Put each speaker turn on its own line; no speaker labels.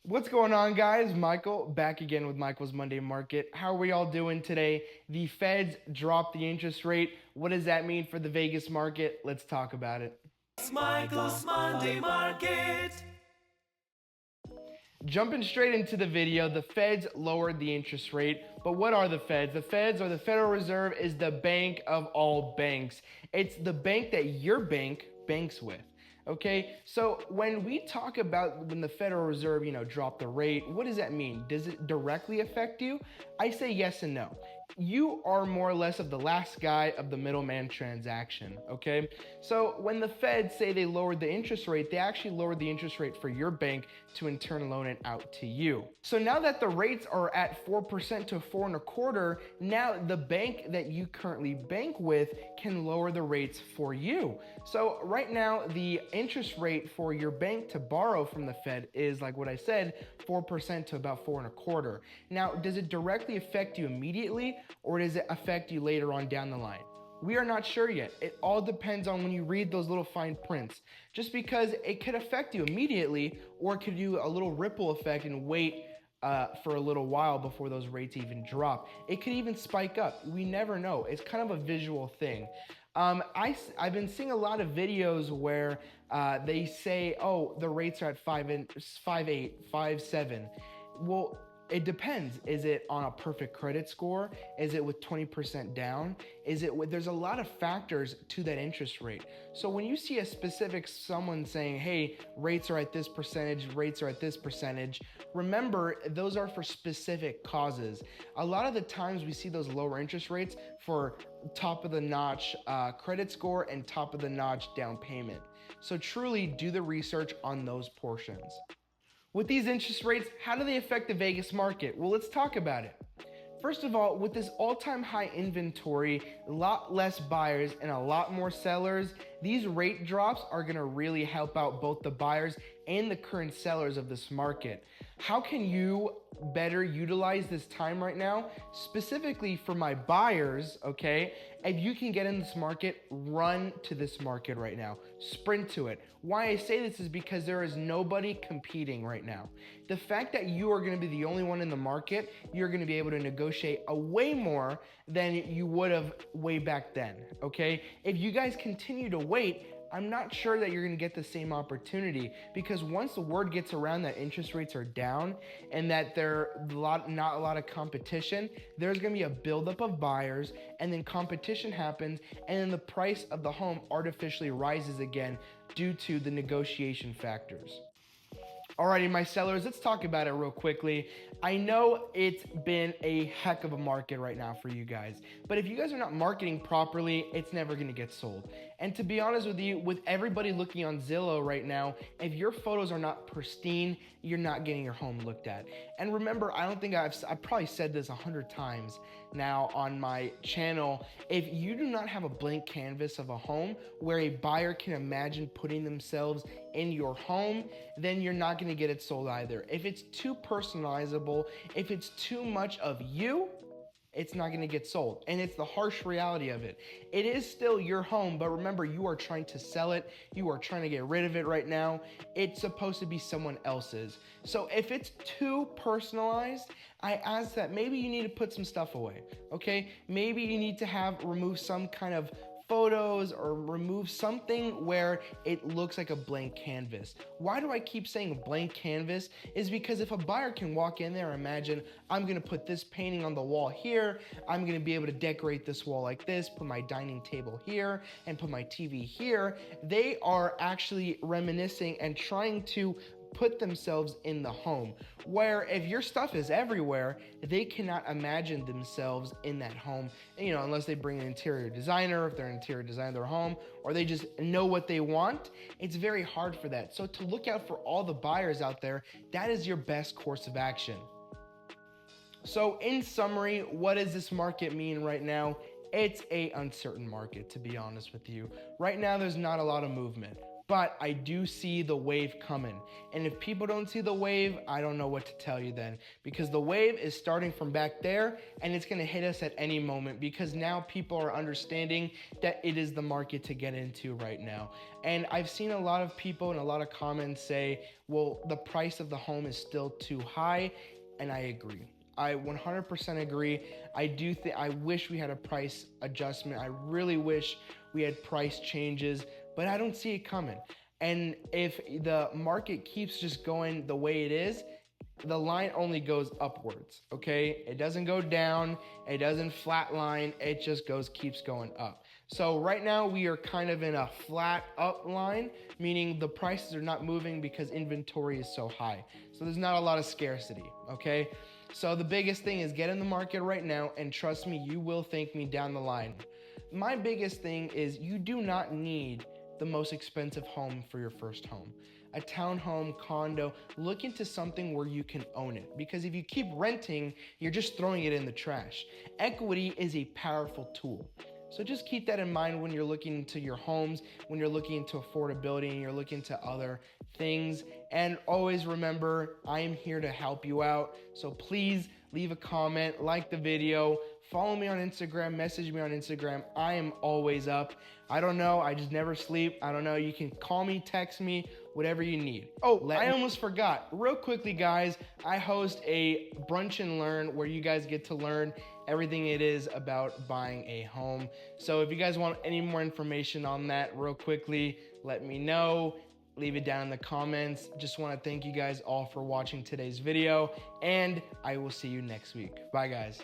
What's going on, guys? Michael back again with Michael's Monday Market. How are we all doing today? The Feds dropped the interest rate. What does that mean for the Vegas market? Let's talk about it.
Michael's Monday Market.
Jumping straight into the video, the Feds lowered the interest rate. But what are the Feds? The Feds, or the Federal Reserve, is the bank of all banks. It's the bank that your bank banks with. Okay, so when we talk about when the Federal Reserve, drop the rate, what does that mean? Does it directly affect you? I say yes and no. You are more or less of the last guy of the middleman transaction, okay? So when the Fed say they lowered the interest rate, they actually lowered the interest rate for your bank to in turn loan it out to you. So now that the rates are at 4% to 4.25%, now the bank that you currently bank with can lower the rates for you. So right now the interest rate for your bank to borrow from the Fed is, like what I said, 4% to about 4.25%. Now, does it directly affect you immediately, or does it affect you later on down the line? We are not sure yet. It all depends on when you read those little fine prints. Just because it could affect you immediately, or it could do a little ripple effect and wait for a little while before those rates even drop. It could even spike up. We never know. It's kind of a visual thing. I've been seeing a lot of videos where they say, oh, the rates are at 5.8, 5.7. Well, it depends. Is it on a perfect credit score? Is it with 20% down? Is it with, there's a lot of factors to that interest rate. So when you see a specific someone saying, hey, rates are at this percentage, rates are at this percentage, remember those are for specific causes. A lot of the times we see those lower interest rates for top of the notch credit score and top of the notch down payment. So truly do the research on those portions. With these interest rates, how do they affect the Vegas market? Well, let's talk about it. First of all, with this all-time high inventory, a lot less buyers and a lot more sellers, these rate drops are going to really help out both the buyers and the current sellers of this market. How can you better utilize this time right now? Specifically for my buyers, okay? If you can get in this market, run to this market right now. Sprint to it. Why I say this is because there is nobody competing right now. The fact that you are going to be the only one in the market, you're going to be able to negotiate a way more than you would have way back then, okay? If you guys continue to wait, I'm not sure that you're going to get the same opportunity, because once the word gets around that interest rates are down and that there's not a lot of competition, there's going to be a buildup of buyers, and then competition happens, and then the price of the home artificially rises again due to the negotiation factors. Alrighty, my sellers, let's talk about it real quickly. I know it's been a heck of a market right now for you guys, but if you guys are not marketing properly, it's never gonna get sold. And to be honest with you, with everybody looking on Zillow right now, if your photos are not pristine, you're not getting your home looked at. And remember, I don't think I've probably said this 100 times now on my channel. If you do not have a blank canvas of a home where a buyer can imagine putting themselves in your home, then you're not going to get it sold either. If it's too personalizable, if it's too much of you, it's not going to get sold. And it's the harsh reality of it. It is still your home, but remember, you are trying to sell it. You are trying to get rid of it right now. It's supposed to be someone else's. So if it's too personalized, I ask that maybe you need to put some stuff away, okay? Maybe you need to remove some kind of photos or remove something where it looks like a blank canvas. Why do I keep saying blank canvas? Is because if a buyer can walk in there and imagine, I'm gonna put this painting on the wall here, I'm gonna be able to decorate this wall like this, put my dining table here, and put my TV here, they are actually reminiscing and trying to put themselves in the home. Where if your stuff is everywhere, they cannot imagine themselves in that home, unless they bring an interior designer, if they're an interior designer of their home, or they just know what they want. It's very hard for that. So to look out for all the buyers out there, that is your best course of action. So in summary, what does this market mean right now? It's a uncertain market, to be honest with you. Right now, there's not a lot of movement. but I do see the wave coming. And if people don't see the wave, I don't know what to tell you then, because the wave is starting from back there and it's gonna hit us at any moment, because now people are understanding that it is the market to get into right now. And I've seen a lot of people and a lot of comments say, well, the price of the home is still too high, and I agree. I 100% agree. I wish we had a price adjustment. I really wish we had price changes, but I don't see it coming. And if the market keeps just going the way it is, the line only goes upwards, okay? It doesn't go down, it doesn't flatline, it just keeps going up. So right now we are kind of in a flat up line, meaning the prices are not moving because inventory is so high. So there's not a lot of scarcity, okay? So the biggest thing is get in the market right now, and trust me, you will thank me down the line. My biggest thing is you do not need the most expensive home for your first home. A townhome, condo, look into something where you can own it, because if you keep renting, you're just throwing it in the trash. Equity is a powerful tool. So just keep that in mind when you're looking into your homes, when you're looking into affordability and you're looking into other things. And always remember, I am here to help you out. So please leave a comment, like the video, follow me on Instagram, message me on Instagram. I am always up. I don't know, I just never sleep. I don't know, you can call me, text me, whatever you need. Oh, I almost forgot. Real quickly, guys, I host a brunch and learn where you guys get to learn everything it is about buying a home. So if you guys want any more information on that real quickly, let me know. Leave it down in the comments. Just want to thank you guys all for watching today's video, and I will see you next week. Bye, guys.